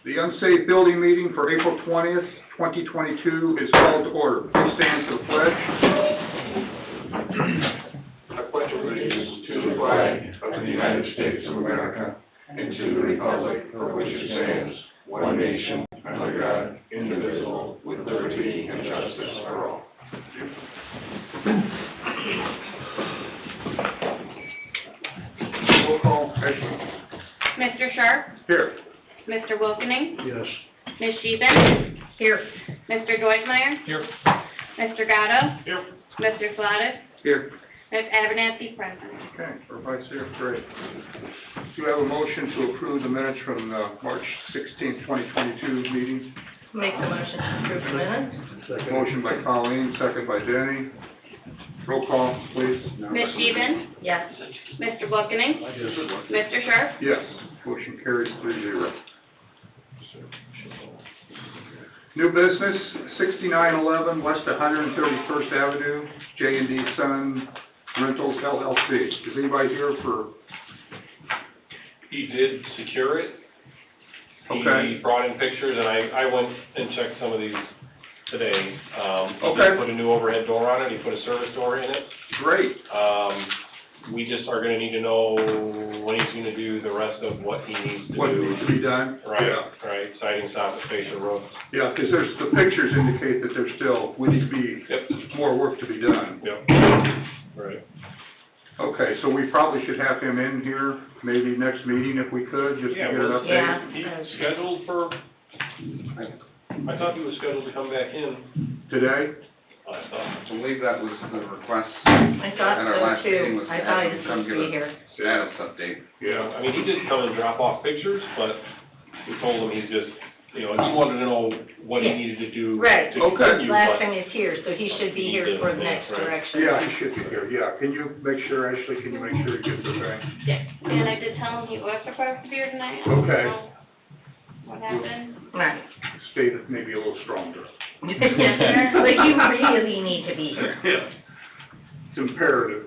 The Unsafe Building meeting for April 20th, 2022 is called to order. Please stand for the pledge. I pledge allegiance to the flag of the United States of America and to the republic for which it stands, one nation, under God, indivisible, with liberty and justice for all. Roll call. Ashley. Mr. Sharp? Here. Mr. Wilkening? Yes. Ms. Sheben? Here. Mr. Deutmeyer? Here. Mr. Gatto? Here. Mr. Slattery? Here. Ms. Abernathy, present. Okay, for Vice Chair, great. Do you have a motion to approve the minutes from the March 16th, 2022 meeting? Make the motion to approve the minutes. Motion by Colleen, second by Denny. Roll call, please. Ms. Sheben? Yes. Mr. Wilkening? Mr. Sharp? Yes, motion carries 3-0. New business, 6911 West 131st Avenue, J&D Sun Rentals LLC. Is anybody here for? He did secure it. Okay. He brought in pictures, and I went and checked some of these today. Okay. He put a new overhead door on it. He put a service door in it. Great. We just are going to need to know when he's going to do the rest of what he needs to What do. needs to be done? Right, Yeah. right. Siding, soffit, fascia, roof. Yeah, because the pictures indicate that there's still, we need to be, Yep. more work to be done. Yep. Right. Okay, so we probably should have him in here, maybe next meeting if we could, just to Yeah, get an well, update. Yeah. He's scheduled for, I thought he was scheduled to come back in. Today? I thought. I believe that was the request I thought at our last so meeting, too. was to I thought have he him was come supposed to give be here. a status update. Yeah, I mean, he did come and drop off pictures, but we told him he's just, he wanted to know what he Yeah. needed to do Right. to Okay. continue, Last but time he's here, so he should be He here did, for the yeah, next right. direction. Yeah, he should be here, yeah. Can you make sure, Ashley, can you make sure he gets the thing? Yeah. And I did tell him he was supposed to be here tonight. I Okay. don't know what happened? Right. State it maybe a little stronger. Yes, sir. But you really need to be here. Yeah. It's imperative.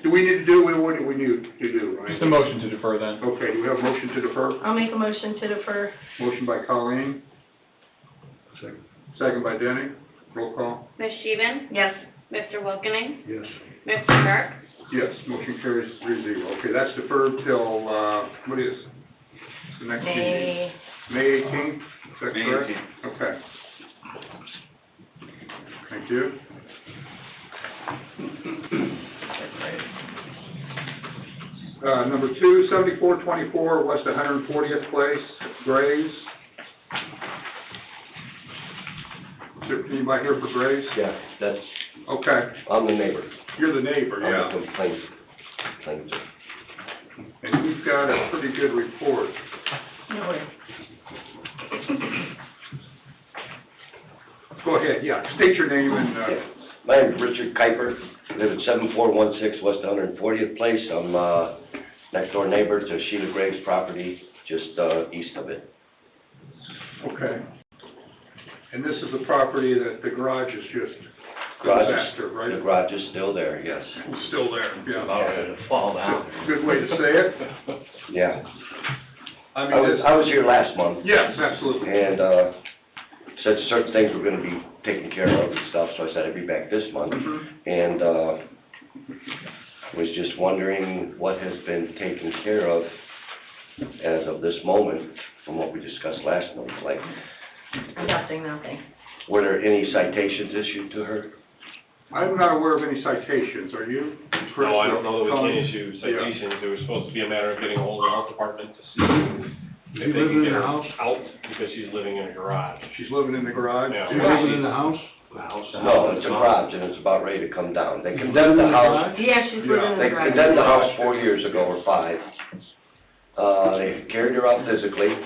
Do we need to do, what do we need to do, right? Just a motion to defer then. Okay, do we have a motion to defer? I'll make a motion to defer. Motion by Colleen. Second by Denny. Roll call. Ms. Sheben? Yes. Mr. Wilkening? Yes. Mr. Sharp? Yes, motion carries 3-0. Okay, that's deferred till, what is the next meeting? May, May 18th, is that May correct? 18th. Okay. Thank you. Number 2, 7424 West 140th Place, Graves. Is there anybody here for Graves? Yeah, that's, Okay, I'm the neighbor. you're the neighbor, I'm yeah. the complaint. And you've got a pretty good report. no way. Go ahead, yeah, state your name and, Yeah. My name's Richard Kuiper, live at 7416 West 140th Place. I'm, next door neighbor to Sheila Graves' property, just, east of it. okay. And this is the property that the garage is just a Garage is- disaster, right? The garage is still there, yes. It's still there, yeah. about ready to fall down. Good way to say it. Yeah. I I mean, was, this, I was here last month, yes, absolutely. and, said certain things were gonna be taken care of and stuff, so I said I'd be back this month. Mhm. And, was just wondering what has been taken care of as of this moment from what we discussed last month. Like, Nothing. were there any citations issued to her? I'm not aware of any citations, are you? Chris, No, I don't know that we can Colleen? issue Yeah. citations. It was supposed to be a matter of getting a hold of the health department to see if they can get her out, because she's living in a garage. She's living in the garage? Yeah. You living in the house? No, it's a garage and it's about ready to come down. They condemned the house, Yeah, she's living in they the garage. condemned the house 4 years ago or 5. They carried her out physically.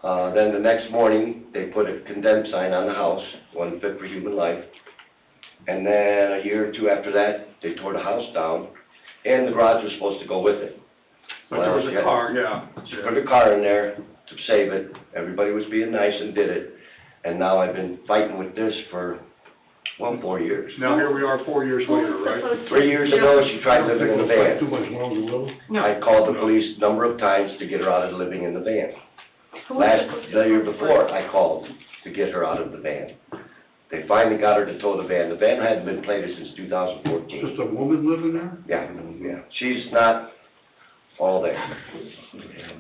Then the next morning, they put a condemned sign on the house, unfit for human life. And then a year or 2 after that, they tore the house down, and the garage was supposed to go with it. But there was a car, yeah. She put a car in there to save it. Everybody was being nice and did it. And now I've been fighting with this for well, 4 years. Now, here we are 4 years later, right? 3 years ago, she tried living in the van. Too much longer, will it? No. I called the police a number of times to get her out of living in the van. Who was The year before, I called to get her out of the van. They finally got her to tow the van. The van hadn't been plated since 2014. Just a woman living there? Yeah. She's not all there.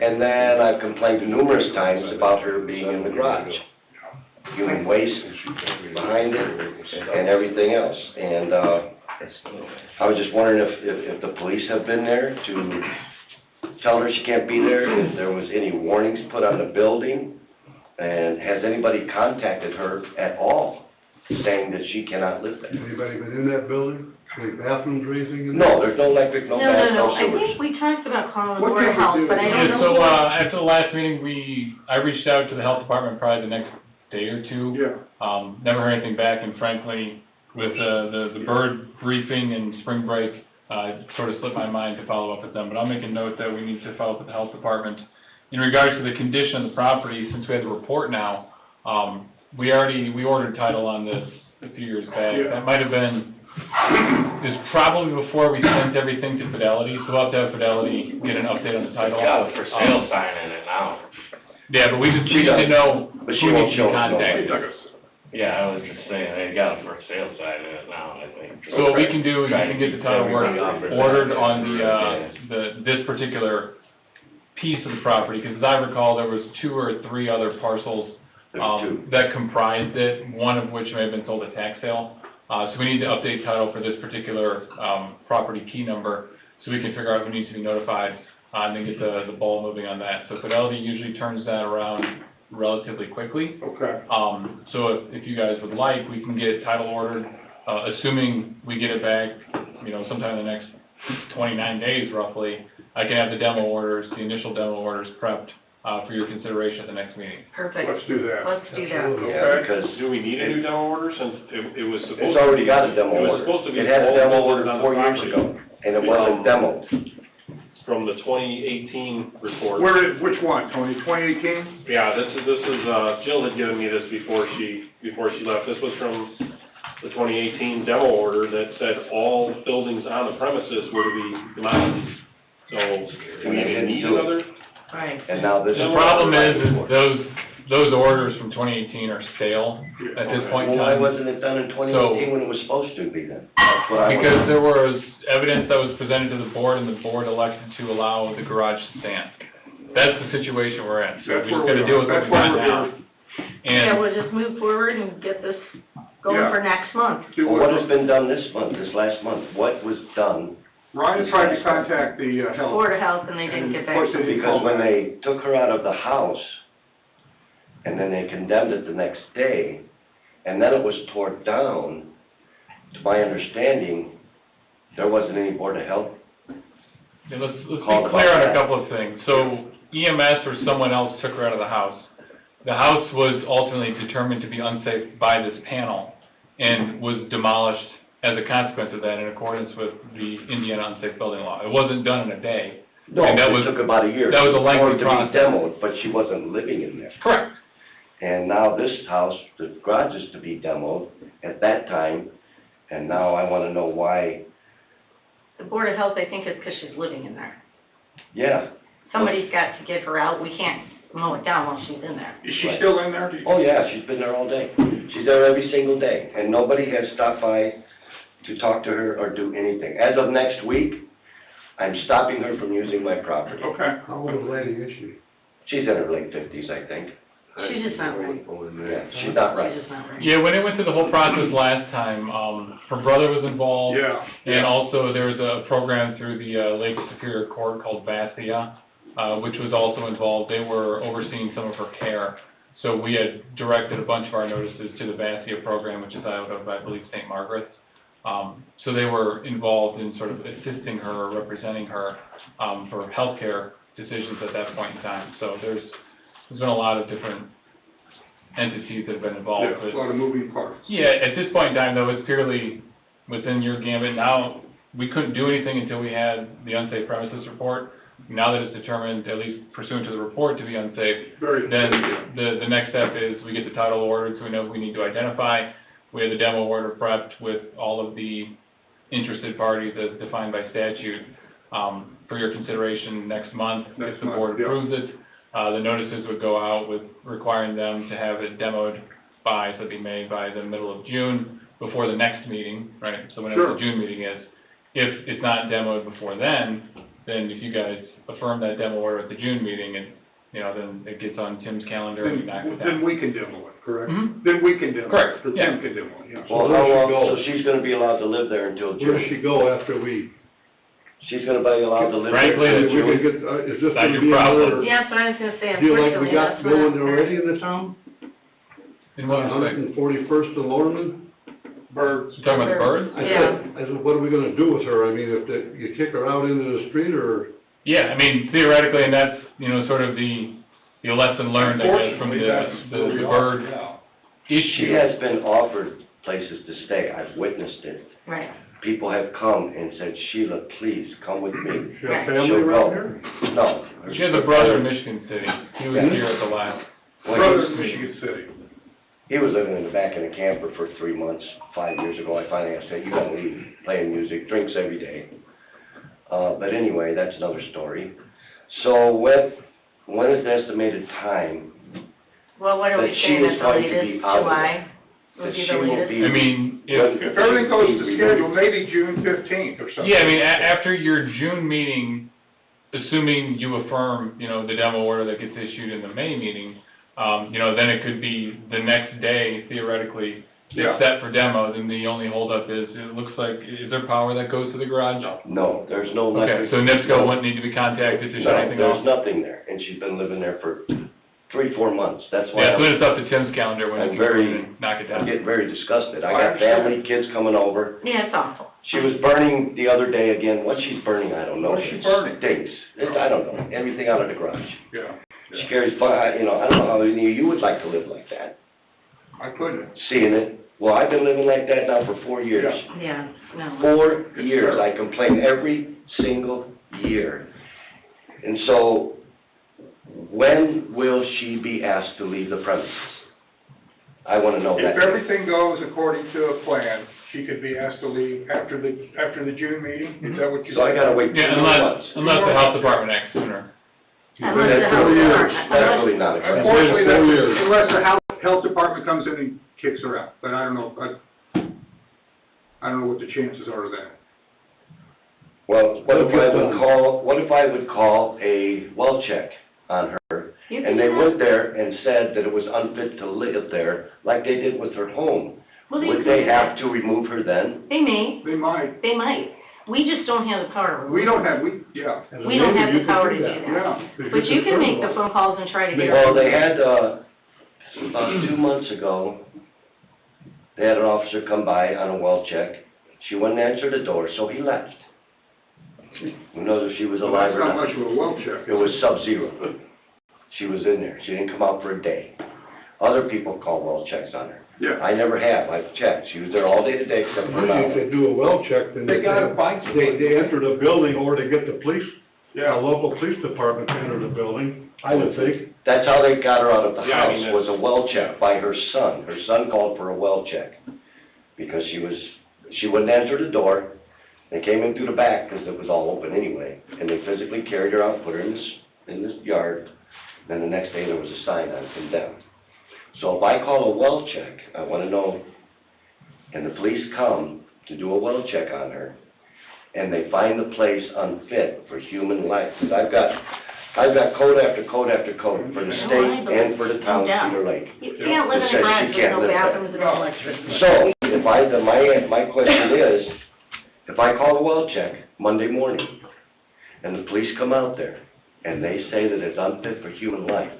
And then I've complained numerous times about her being in the garage. Human waste behind it and everything else. And, I was just wondering if the police have been there to tell her she can't be there, if there was any warnings put on the building, and has anybody contacted her at all saying that she cannot live there? Anybody been in that building? Any bathrooms or anything in there? No, there's no electric, no gas, No, no I sewers. think we talked about calling the What Board of can we Health, do? but I don't Yeah, know. so, after the last meeting, I reached out to the health department probably the next day or two. Yeah. Never heard anything back, and frankly, with, the bird briefing and spring break, it sort of slipped my mind to follow up with them, but I'll make a note that we need to follow up with the health department. In regards to the condition of the property, since we have the report now, we ordered title on this a few years back. Yeah. That might have been, it was probably before we sent everything to Fidelity, so we'll have to have Fidelity get an update on the title. Got a for sale sign in it now. Yeah, but we just She need to does, know but who she won't needs to show be us no contacted. Yeah, I was just saying, they got a for sale sign in it now, I think. So what we can do is we Try to can get the keep title everything off it. ordered on this particular piece of the property, because as I recall, there was 2 or 3 other parcels There's two. that comprised it, one of which may have been sold at tax sale. So we need to update title for this particular, property key number, so we can figure out who needs to be notified, and then get the ball moving on that. So Fidelity usually turns that around relatively quickly. Okay. So if you guys would like, we can get title ordered, assuming we get it back, sometime in the next 29 days roughly. I can have the initial demo orders prepped, for your consideration at the next meeting. Perfect. Let's do that. Let's do that. Yeah, Okay. because Do we need a new demo order since it was supposed to? it's already got a demo It was order. supposed to be It had a all demo buildings order on the 4 years property. ago, and it wasn't demoed. From the 2018 report. Which one, Tony, 2018? Yeah, this is, Jill had given me this before she left. This was from the 2018 demo order that said all buildings on the premises were to be demolished. So, do we even need another? Right. And now this is. The problem is those orders from 2018 are stale at this point in Well, why time. wasn't it done in 2018 when it was supposed to be then? That's what I want. Because there was evidence that was presented to the board, and the board elected to allow the garage to stand. That's the situation we're in, so That's we just where gotta we deal are. with what That's we why got we're now. Yeah, And we'll just move forward and get this going Yeah. for next month. Do Well, what has been done this last month? What was done? Ryan tried to contact the health. Board of Health, and they didn't get back. Of course, they didn't Because call when back. they took her out of the house, and then they condemned it the next day, and then it was torn down, to my understanding, there wasn't any Board of Health. Yeah, let's be Call clear about on a that. couple of things. So EMS or someone else took her out of the house. The house was ultimately determined to be unsafe by this panel and was demolished as a consequence of that in accordance with the Indiana Unsafe Building Law. It wasn't done in a day. No, And that it was- took about a year. that was a lengthy For it to process. be demoed, but she wasn't living in there. Correct. And now this house, the garage is to be demoed at that time, and now I wanna know why, The Board of Health, I think, is because she's living in there. yeah. Somebody's got to get her out. We can't mow it down while she's in there. Is she still in there? Do you- Oh, yeah, she's been there all day. She's there every single day, and nobody has stopped by to talk to her or do anything. As of next week, I'm stopping her from using my property. Okay. How old a lady is she? She's in her late 50s, I think. She's just not right. Yeah, she's not right. She's just not right. Yeah, when it went through the whole process last time, her brother was involved. Yeah. And also, there was a program through the Lake Superior Court called VASIA, which was also involved. They were overseeing some of her care. So we had directed a bunch of our notices to the VASIA program, which is out of, I believe, St. Margaret's. So they were involved in sort of assisting her, representing her, for healthcare decisions at that point in time. So there's been a lot of different entities that have been involved. Yeah, but- a lot of moving parts. yeah, at this point in time, though, it's purely within your gambit. Now, we couldn't do anything until we had the unsafe premises report. Now that it's determined, at least pursuant to the report, to be unsafe, Very. then the next step is we get the title ordered, so we know who we need to identify. We had the demo order prepped with all of the interested parties as defined by statute, for your consideration next month. Next If the month, board yeah. approves it, the notices would go out with requiring them to have it demoed by, so it'd be made by the middle of June, before the next meeting, right? So whenever Sure. the June meeting is. If it's not demoed before then if you guys affirm that demo order at the June meeting, and, then it gets on Tim's calendar and we knock it Then down. we can demo it, correct? Mhm. Then we can demo it. Correct, Or yeah. Tim can demo it, yeah. Well, where how does she long, go? so she's gonna be allowed to live there until Where does she June? go after we? She's gonna be allowed to live there Frankly, until We can June? get, is this Not gonna your be problem. another Yeah, that's what I was gonna say, deal like we unfortunately, got that's what. going already in the town? In what respect? 141st and Lorman? Birds. You talking about the birds? I said, what are we gonna do with her? I mean, if you kick her out into the street, or? Yeah, I mean, theoretically, and that's, sort of the lesson learned, I guess, from Unfortunately, that's where we the are, bird yeah. She issue. has been offered places to stay, I've witnessed it. Right, People have come and said, Sheila, please, come with me. She Right. have family She'll around go. here? No. She has a brother in Michigan City. He was Yeah. here at the last. Well, Brothers, Michigan City. He was living in the back of the camper for 3 months, 5 years ago. I finally asked him, you gotta leave, playing music, drinks every day. But anyway, that's another story. So when is the estimated time well, what are we that she saying, is at the going to latest, be out of July? Would that be she the will latest? be? I mean, If everything goes to schedule, maybe June 15th or something. yeah, I mean, after your June meeting, assuming you affirm, the demo order that gets issued in the May meeting, then it could be the next day, theoretically, Yeah. it's set for demo, then the only holdup is, it looks like, is there power that goes to the garage? No, there's no Okay, electric. so NIPSCO wouldn't need to be contacted to shut No, anything there's off? nothing there, and she's been living there for 3-4 months. That's why Yeah, so then it's up to Tim's calendar when I'm you can go very- in and knock it I'm down. getting very disgusted. I I got understand. family, kids coming over. Yeah, it's awful. She was burning the other day again. What she's burning, I don't know. What's she It burning? Stinks. I don't know. Everything out of the garage. Yeah, She yeah. carries, I don't know how you would like to live like that, I couldn't. seeing it. Well, I've been living like that now for 4 years. Yeah. Yeah, no. 4 It's years. terrible. I complain every single year. And so, when will she be asked to leave the premises? I want to know that. If everything goes according to a plan, she could be asked to leave after the June meeting? Is that what you said? So I gotta wait 2 Yeah, more unless months. the health department acts sooner. Unless That's the 4 health years. department- That's really not aggressive. Unfortunately, 4 years. that's, unless the health department comes in and kicks her out, but I don't know, I don't know what the chances are of that. Well, what if I would call a well check on her, You can and they do went that. there and said that it was unfit to live there, like they did with her home? Well, you Would can they do have that. to remove her then? They may, They might, they might. We just don't have the power to remove we don't them. have, yeah, As a We don't neighbor, have you the can power to do that. that. yeah. But you can make the phone calls and try to get her. Well, they had, about 2 months ago, they had an officer come by on a well check. She wouldn't answer the door, so he left. Who knows if she was Well, alive that's or not not? much of a well check. It was sub-zero. She was in there. She didn't come out for a day. Other people call well checks on her. Yeah. I never have. I've checked. She was there all day today except for an Usually if hour. they do a well check, then They gotta find they enter the building, or they get the police, a Yeah, local police department to enter the building, I would think. That's how they got her out of the Yeah, I mean, house, was a well check by her son. Her son called for a well check because she wouldn't answer the door. They came in through the back because it was all open anyway, and they physically carried her out, put her in this yard. Then the next day there was a sign on condemned. So if I call a well check, I want to know, and the police come to do a well check on her, and they find the place unfit for human life, because I've got code after code after code for the No, I state believe and for the town of Yeah. Cedar Lake. You can't live It in says a garage you with can't no live there. bathrooms and no electricity. So, if my question is, if I call a well check Monday morning, and the police come out there, and they say that it's unfit for human life,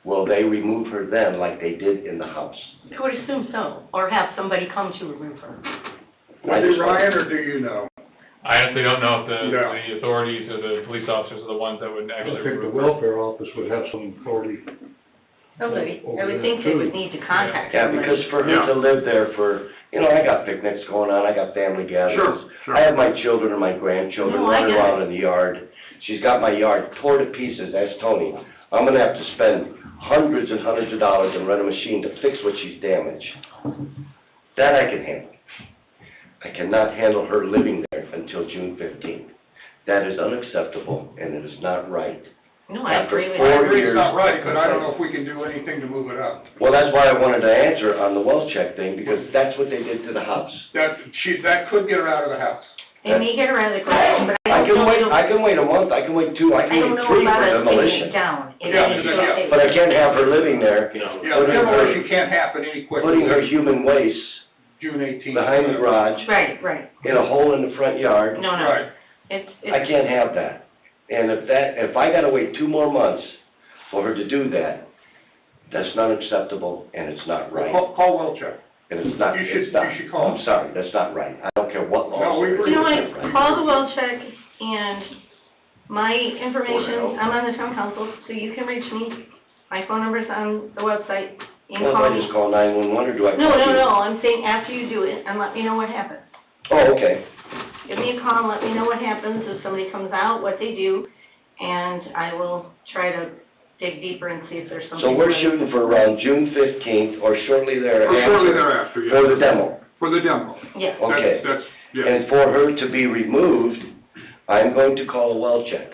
will they remove her then like they did in the house? I would assume so, or have somebody come to remove her. was it Ryan, or do you know? I honestly don't know if the Yeah. authorities or the police officers are the ones that would I actually think the remove her. welfare office would have some authority. Somebody, I Over would there, think they too. would need to contact Yeah, somebody. because for her to live there for, I got picnics going on, I got family gatherings. Sure. I have my children and my grandchildren No, I running get it. around in the yard. She's got my yard tore to pieces, ask Tony. I'm gonna have to spend hundreds and hundreds of dollars and rent a machine to fix what she's damaged. That I can handle. I cannot handle her living there until June 15th. That is unacceptable, and it is not right. No, I After agree with 4 you. I agree years it's not right, of but I don't know complaints. if we can do anything to move it up. Well, that's why I wanted to answer on the well check thing, because that's what they did to the house. That could get her out of the house. They may get around the garage, but I I don't know. I can wait a month, I can wait 2, I I can don't wait know 3 about for us taking it demolition. down. If Yeah, it's- yeah. But I can't have her living there, Yeah, demolition can't happen any quicker putting her than human waste June 18th. behind the garage, Right, right. in a hole in the front yard. No, no. Right. I can't have that. And if I gotta wait 2 more months for her to do that, that's not acceptable, and it's not right. Call Welchek. And it's not, You should- it's not. you should call. I'm sorry, that's not right. I don't care what law. No, we agree. You know It's not what, right. call the well check, and my information, Board of Health. I'm on the town council, so you can reach me. My phone number's on the website. You can Well, call if I me. just call 911, or do I call No, you? no, no, I'm saying after you do it, and let me know what happens. Oh, okay. Give me a call and let me know what happens, if somebody comes out, what they do, and I will try to dig deeper and see if there's something. So we're right. shooting for around June 15th, or shortly Or thereafter. shortly thereafter, yes. For the demo. For the demo. Yeah, Okay. That's, yes, And for her to be removed, I'm going to call a well check.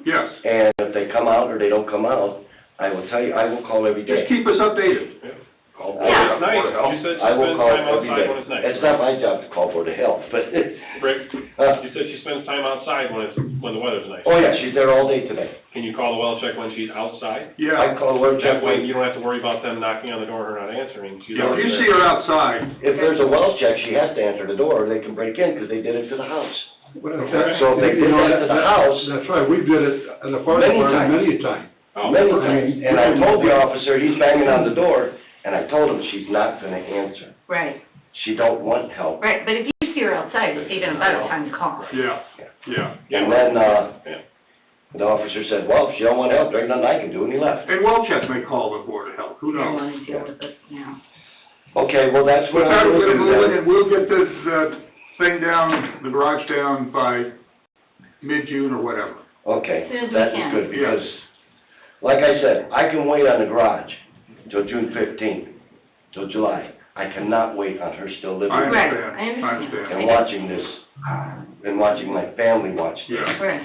yes. And if they come out or they don't come out, I will tell you, I will call every day. Just keep us updated. Call Yeah. Board of Health. You said she I will spends call time every outside day. when it's nice. It's not my job to call Board of Health, but, Rick, uh, you said she spends time outside when the weather's nice. oh yeah, she's there all day today. Can you call the well check when she's outside? Yeah. I call her check That way when, you don't have to worry about them knocking on the door and her not answering. She's Yeah, if already you there. see her outside, if there's a well check, she has to answer the door, or they can break in, because they did it to the house. Well, So if they did that to the house, That's right, we did it in the fire Many department times. many times. Oh, many perfect. times, and I told the officer, he's banging on the door, and I told him she's not gonna answer. right, She don't want help. right, but if you see her outside, it's even a better time to call. yeah, yeah. And then, Yeah. the officer said, well, if she don't want help, there's nothing I can do, and he left. And Welchek may call the Board of Health, who You don't knows? want to deal with it, yeah. Okay, well, that's what But I'm we're gonna gonna move it, do and we'll get this, thing down, the garage down by mid-June or whatever. then. Okay, Soon as we that is can. good, because, like I said, I can wait on the garage till June 15th, till July. I cannot wait on her still living I there. understand, I understand. And watching this, and watching my family watch this. Yeah. Right,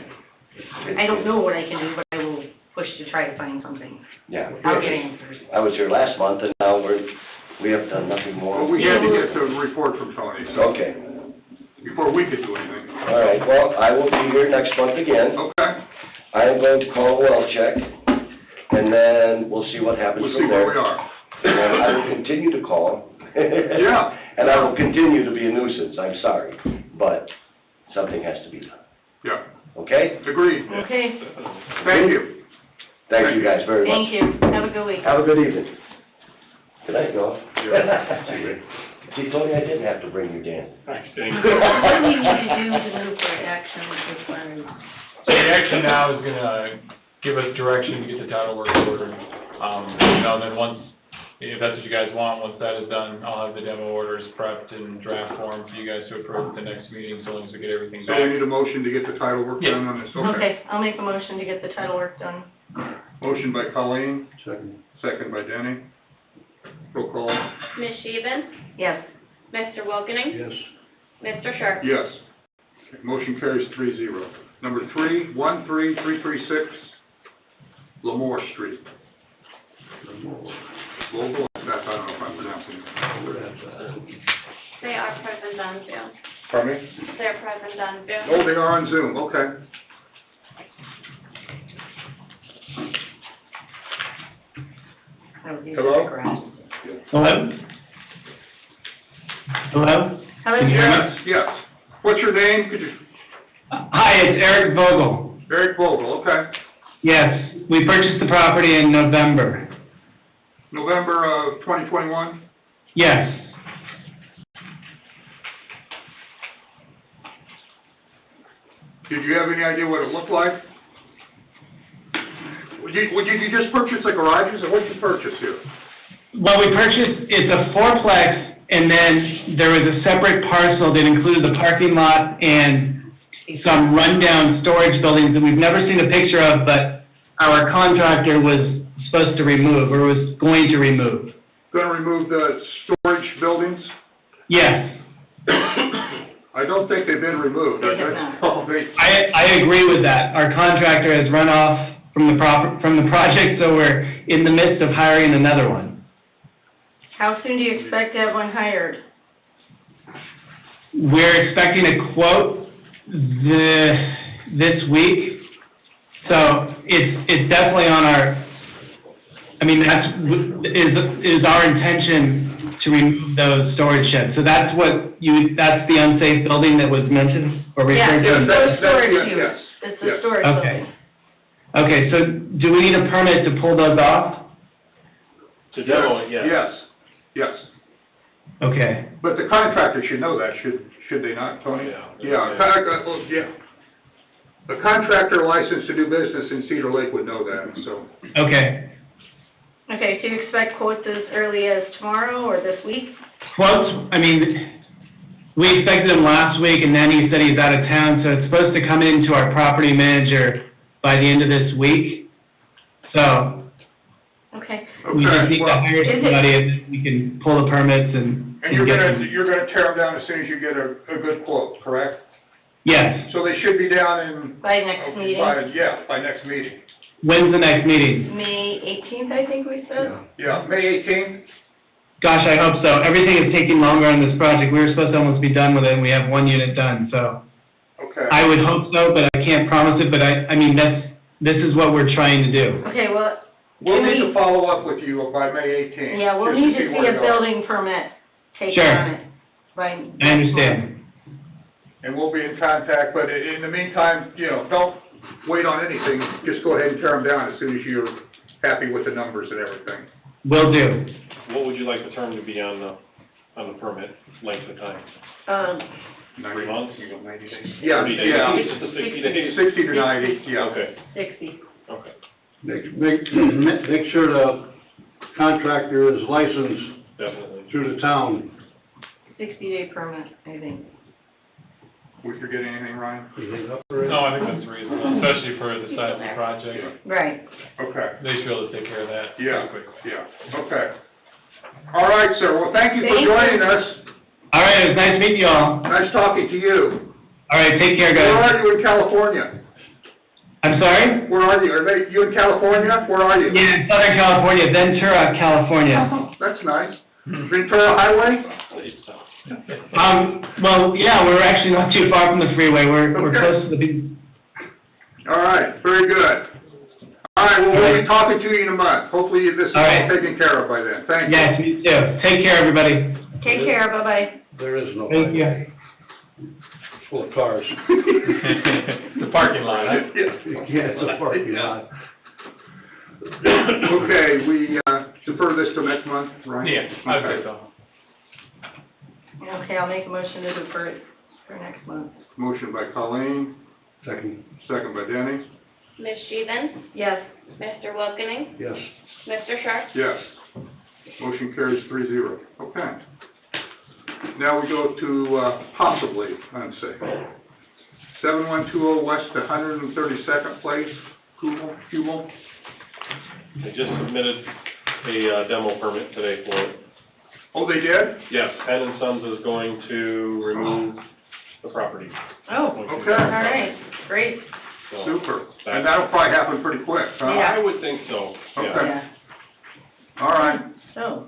It's- I don't know what I can do, but I will push to try to find something. Yeah. I'll get answers. I was here last month, and now we have done nothing more. Well, we had to get the report from Tony, so, Okay, before we could do anything. all right, well, I will be here next month again. Okay, I am going to call a well check, and then we'll see what happens we'll see from where there. we are. And I will continue to call. Yeah. And I will continue to be a nuisance, I'm sorry, but something has to be done, Yeah, okay? agreed. Okay, Thank you. Thank you guys very much. thank you, have a good week. Have a good evening. Good night, y'all. Yeah. See, Tony, I didn't have to bring you down. Thanks, What do you need to do to move for action as far as? So the action now is gonna give us direction to get the title work ordered. And then once, if that's what you guys want, once that is done, I'll have the demo orders prepped in draft form for you guys to approve at the next meeting, so long as we get everything So we back. need a motion to get the title work Yeah. done on this, Okay, I'll make a motion to get the title work done. Motion by Colleen, Second. second by Denny. Roll call, Ms. Sheehan? Yes, Mr. Wilkening? Yes. Mr. Sharp? yes. Okay, motion carries 3-0. Number 13336, Lamore Street. Vogel, that's, I don't know if I'm pronouncing it. They are present on Zoom. Pardon me? They're present on Zoom. Oh, they are on Zoom, okay. I was using Hello? the garage. Hello? Hello? How is Can you hear yours? me? Yes. What's your name? Could you, Hi, it's Eric Vogel. Eric Vogel, okay. Yes, we purchased the property in November. November of 2021? Yes. Did you have any idea what it looked like? Did you just purchase the garages, or what did you purchase here? Well, we purchased, it's a fourplex, and then there was a separate parcel that included the parking lot and some rundown storage buildings that we've never seen a picture of, but our contractor was supposed to remove, or was going to remove. Gonna remove the storage buildings? Yes, I don't think they've been removed. They have That's- not. they- I agree with that. Our contractor has run off from the project, so we're in the midst of hiring another one. How soon do you expect to have one hired? We're expecting a quote this week, so it's definitely on our, I mean, is our intention to remove those storage sheds. So that's that's the unsafe building that was mentioned or Yeah, referred Yes, to? that's- storage yes, unit. yes, It's a yes. storage Okay. building. Okay, so do we need a permit to pull those off? To demo it, yes. Yes, yes. Okay, But the contractor should know that, should they not, Tony? Yeah. Yeah. A contractor licensed to do business in Cedar Lake would know that, so. okay. Okay, so you expect quotes as early as tomorrow or this week? Quotes, I mean, we expected him last week, and then he said he's out of town, so it's supposed to come into our property manager by the end of this week. So, Okay. we just need to well, hire Is it- somebody, and then we can pull the permits and And you're get gonna, them. you're gonna tear them down as soon as you get a good quote, correct? Yes, So they should be down in. By next meeting? By next meeting. when's the next meeting? May 18th, I think we said? Yeah, May 18th? Gosh, I hope so. Everything is taking longer on this project. We were supposed to almost be done with it, and we have one unit done, so. Okay. I would hope so, but I can't promise it, but I mean, this is what we're trying to do. Okay, well, We'll can need we- to follow up with you by May 18th. yeah, we'll just need to where see a we are. building permit taken Sure. on it by next I understand. month. And we'll be in contact, but in the meantime, don't wait on anything, just go ahead and tear them down as soon as you're happy with the numbers and everything. Will do. What would you like the term to be on the permit, length of time? 3 months? 90 days. Yeah, 30 days? yeah, Just the 60 days? 60 to 90, yeah. Okay, 60. okay. Make sure the contractor is licensed Definitely. through the town. 60-day permit, I think. We forget anything, Ryan? Is it up already? No, I think that's reasonable, especially for the size of the project. Right. Okay, They should be able to take care of that yeah, pretty quick. yeah, okay. All right, sir, well, thank you for Thank you. joining us. All right, it was nice meeting you all. Nice talking to you. All right, take care, Where guys. are you in California? I'm sorry? Where are you? Are you in California? Where are you? Yeah, in Southern California, Ventura, California. Oh, that's nice. Ventura Highway? Well, yeah, we're actually not too far from the freeway. We're Okay. close to the big, All right, very good. All right, well, we'll be talking to you in a month. Hopefully this is All all right. taken care of by then. Thank you. yes, me too. Take care, everybody. Take care, bye-bye. There is no. Thank you. highway. It's full of cars. The parking lot, huh? Yeah, it's a parking lot. Okay, we defer this till next month, right? Yeah, I'd Okay. say so. Okay, I'll make a motion to defer it for next month. Motion by Colleen, Second, second by Denny. Ms. Stevens? Yes. Mr. Wilkening? yes. Mr. Sharp? Yes. Motion carries 3-0. Okay. Now we go to possibly unsafe. 7120 West 132nd Place, Hummel. They just submitted a demo permit today for it. Oh, they did? Yes, Penn and Sons is going to remove the property. Oh, Okay. all right, great. So, Super. And that'll probably happen pretty quick, huh? Yeah. I would think so, yeah. Okay. Yeah. All right. So,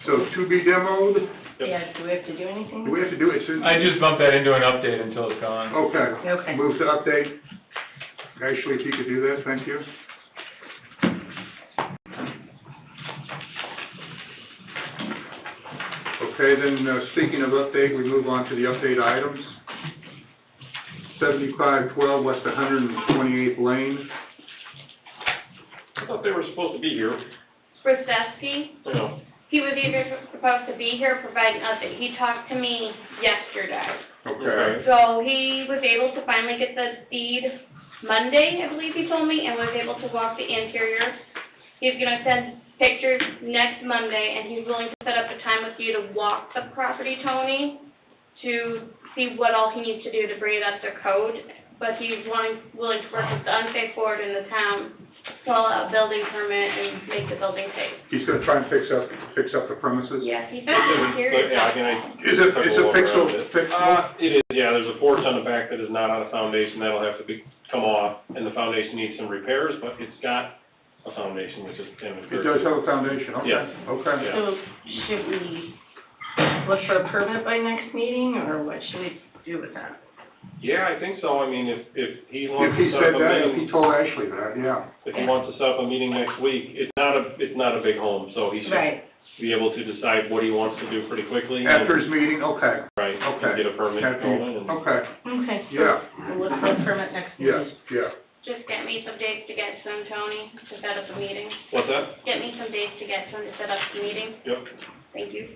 So to be demoed, yeah, do we have to do do anything? we have to do it soon? I just bumped that into an update until it's gone. Okay. Okay. Move to update. Ashley, if you could do that, thank you. Okay, then, speaking of update, we move on to the update items. 7512 West 128th Lane. I thought they were supposed to be here, Brzezinski, you know. he was either supposed to be here providing update. He talked to me yesterday. Okay. So he was able to finally get the deed Monday, I believe he told me, and was able to walk the interior. He's gonna send pictures next Monday, and he's willing to set up a time with you to walk the property, Tony, to see what all he needs to do to bring it up to code. But he's willing to work with the unsafe board in the town fill out a building permit and make the building safe. He's gonna try and fix up the premises? Yes, he said the interior. But, yeah, I mean, Is it took a look around it. fixable? It is, yeah, there's a porch on the back that is not on a foundation, that'll have to come off, and the foundation needs some repairs, but it's got a foundation, which is kind of. It does have a foundation, okay, Yes. okay. Yeah. So should we look for a permit by next meeting, or what should we do with that? Yeah, I think so, I mean, if he If wants he to set said up a that, if meeting, he told Ashley that, yeah. if he wants to set up a meeting next week, it's not a big home, so he should Right, be able to decide what he wants to do pretty quickly. After his meeting, okay, Right, okay. and get a permit After going, you- and, okay, okay. yeah, We'll look for a permit next yes, meeting. yeah. Just get me some dates to get to him, Tony, to set up a meeting. what's that? Get me some dates to get to him to set up the meeting. Yep. Thank you.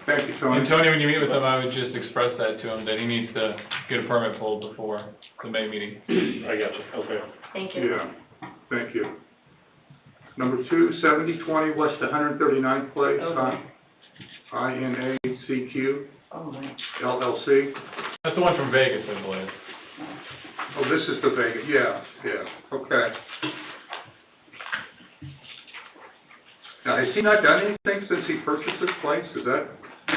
Thank you, And Tony. Tony, when you meet with him, I would just express that to him, that he needs to get a permit pulled before the May meeting. I got you, okay. Thank you. Yeah, thank you. Number 2, 7020 West 139th Place, Okay. INACQ Oh, my. LLC. That's the one from Vegas, I believe. Oh, this is the Vegas, yeah, okay. Now, has he not done anything since he purchased this place? Is that,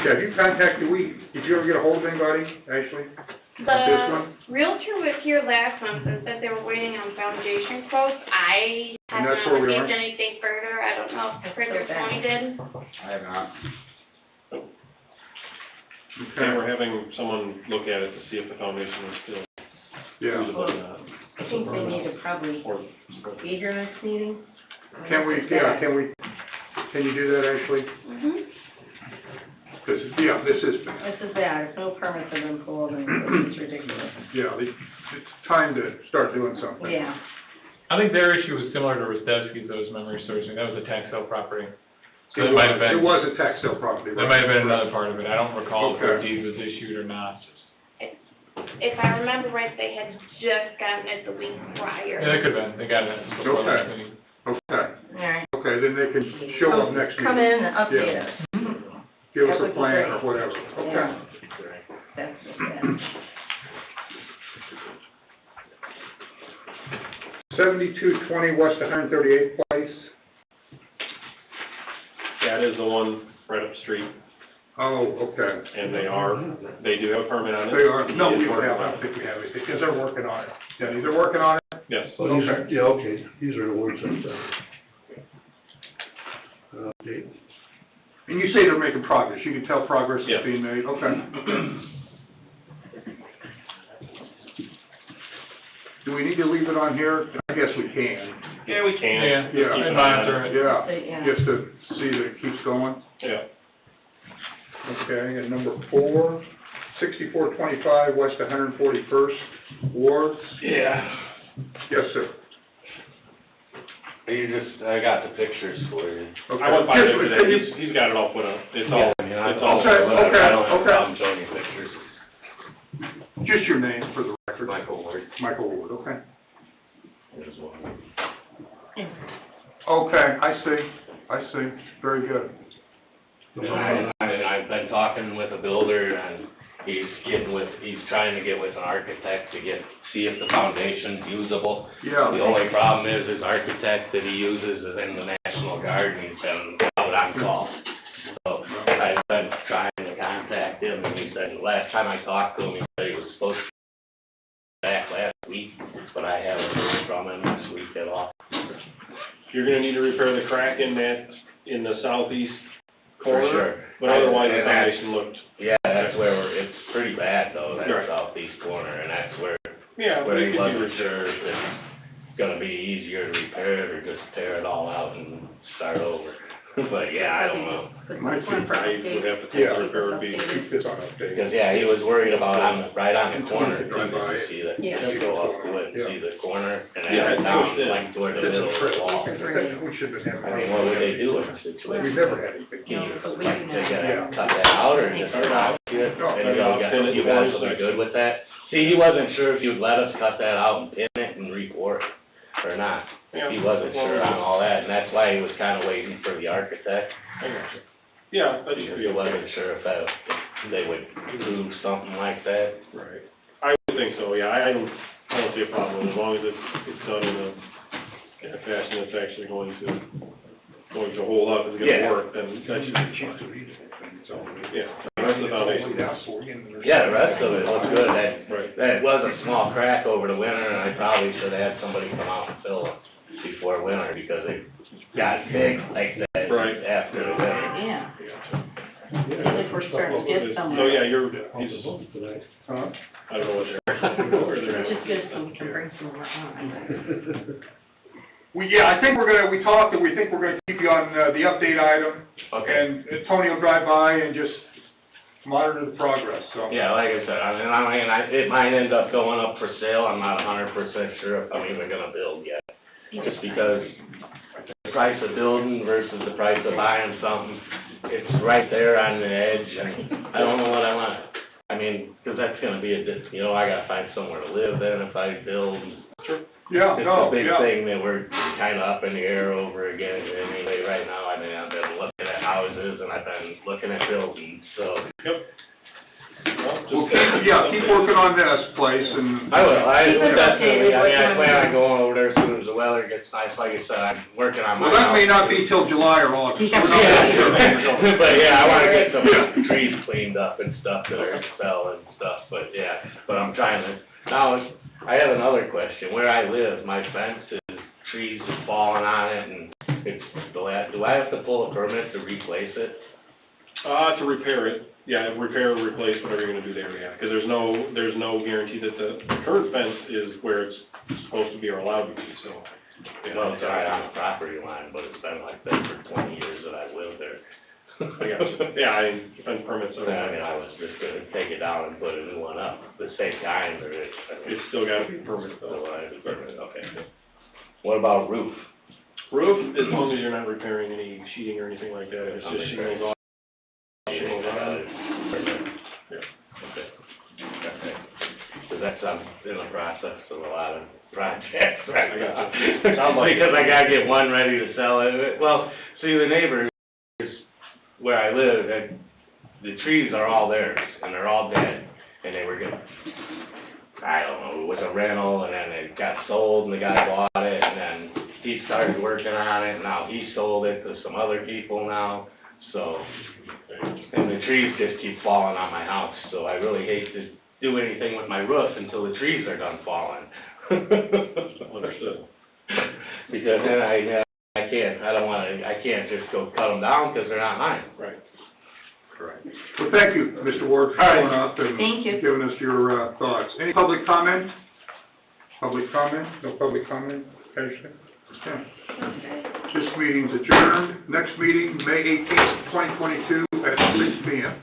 yeah, have you contacted, did you ever get a hold of anybody, Ashley? This one? The realtor was here last month and said they were waiting on foundation quotes. I have And that's not where we received are? anything further. I don't know if Chris or Okay. Tony did. I have not. Okay, And we're having someone look at it to see if the foundation is still yeah. usable or not. I think we need to probably Or, be here next meeting. Can you do that, Ashley? Mm-hmm. Because, yeah, this is bad. This is bad, if no permits have been pulled, and it's ridiculous. Yeah, it's time to start doing something. Yeah, I think their issue was similar to Rostevsky's, though, as memory serves me. That was a tax sale property. So that might have It been, was a tax sale property, that right? might have been another part of it. I don't recall if the Okay. deed was issued or not. If I remember right, they had just gotten it the week prior. Yeah, that could have been. They got it before last Okay. meeting. Okay, all right. okay, then they can show up next Come meeting. in and update Yeah. us. Give us That a would be plan or great. whatever. Okay. Yeah. That's just bad. 7220 West 138th Place. that is the one right up the street, Oh, okay. and they do have a permit on it. They are, no, He is we don't working have, I on don't it. think we have anything, because they're working on it. Denny, they're working on it? Yes. Oh, these are, Okay. yeah, okay, these are the words I said. Okay, And you say they're making progress, you can tell progress is Yes. being made, okay. Do we need to leave it on here? I guess we can. Yeah, we can. Yeah, Yeah. and monitor it. Yeah, Yeah. just to see that it keeps going. Yeah. Okay, and number 4, 6425 West 141st Ward. Yeah, Yes, sir. I got the pictures for you. Okay. I went by Just- there can today, you- he's got it all put on, it's all, I mean, I it's all. Okay, okay, I don't have a okay. problem showing you pictures. Just your name for the record. Michael Ward Michael Ward, okay. is one. Okay, I see, very good. I've been talking with a builder and he's trying to get with an architect to see if the foundation's usable. Yeah, The only problem is his architect that he uses is in the National Guard and he's been out on call. So I've been trying to contact him and he said, last time I talked to him, he said he was supposed to be back last week, but I haven't heard from him this week at all. You're gonna need to repair the crack in the southeast For corner. sure. But otherwise, the And that's- foundation looked, Yeah, that's where it's pretty bad though, that Right. southeast corner, and that's where yeah, But we he could wasn't use, sure if it's gonna be easier to repair it or just tear it all out and start over. But yeah, I don't know. Might One for I would update. have to take Yeah. the repair would be. keep this on update. Because yeah, he was worried about right on the corner, too, Drive by you it. see that, Yeah. you go up to it Yeah. and see the corner and Yeah, then it's down pushed in. like toward the It's a middle of trip. the wall. These are great. We should have had. I mean, what would they do in a situation? We've never had anything. Can you, No, but we like, do they not. gotta cut that out or just Cut it out out. it? No, And cut it out, pin it you in guys the will be section. good with that? See, he wasn't sure if you'd let us cut that out and pin it and re-pour it or not. Yeah. He wasn't sure on all that, and that's why he was kinda waiting for the architect. I got you. Yeah, that should Because be he okay. wasn't sure if they would do something like that. Right. I would think so, yeah, I don't see a problem, as long as it's done in a in a fashion that's actually going to hold up and Yeah. gonna work, then that should be fine. So, yeah, the rest of the foundation. Yeah, the rest of it looks good. Right. That was a small crack over the winter, and I probably should have had somebody come out and fill it before winter, because it got big like that Right. after the winter. Yeah. I feel like we're starting to get So, somewhere. yeah, Huh? I don't know what they're. Which is good, so we can bring some more on. I think we talked, and we think we're gonna keep you on, the update item. Okay. And Tony will drive by and just monitor the progress, so. Yeah, like I said, it might end up going up for sale. I'm not 100% sure if I'm even gonna build yet. Just because the price of building versus the price of buying something, it's right there on the edge, and I don't know what I want. I mean, because that's gonna be I gotta find somewhere to live then if I build. Yeah, It's no, a big yeah. thing that we're kind of up in the air over again anyway right now. I mean, I've been looking at houses and I've been looking at buildings, so. Yep. Well, keep working on this place, and. I will, Keep us definitely, updated I mean, I what you plan want. on going over there as soon as the weather gets nice. Like I said, I'm working on my Well, that may house. not be till July or August. Yeah. We're not really sure. Yeah, but yeah, I wanna get some trees cleaned up and stuff that are fell and stuff, but yeah, but I'm trying to, now, I have another question. Where I live, my fence is, trees have fallen on it, and it's, do I have to pull a permit to replace it? To repair it, yeah, repair or replace, whatever you're gonna do there, yeah, because there's no guarantee that the current fence is where it's supposed to be or allowed to be, so. Yeah, Well, it's right on the property line, but it's been like that for 20 years that I've lived there. I got you. Yeah, fence permits are. I mean, I was just gonna take it down and put a new one up, the same time, or It's still gotta be permitted though. So I have to permit, okay. What about roof? Roof, as long as you're not repairing any sheeting or anything like that, if it's I'm just repairing. shingles off. Shingles on. Yeah. Okay. Okay. So that's, I'm in the process of a lot of projects right now. Because I gotta get one ready to sell it. Well, see, the neighbors where I live, the trees are all theirs, and they're all dead, and they were good. I don't know, it was a rental, and then it got sold, and the guy bought it, and then he started working on it, and now he sold it to some other people now, so, and the trees just keep falling on my house, so I really hate to do anything with my roof until the trees are done falling. Understood. Because then I can't just go cut them down, because they're not mine. Right. Correct. Well, thank you, Mr. Ward, for showing up and Thank you. giving us your, thoughts. Any public comment? Public comment? No public comment, Ashley? Okay. This meeting's adjourned. Next meeting, May 18th, 2022, at 6 p.m.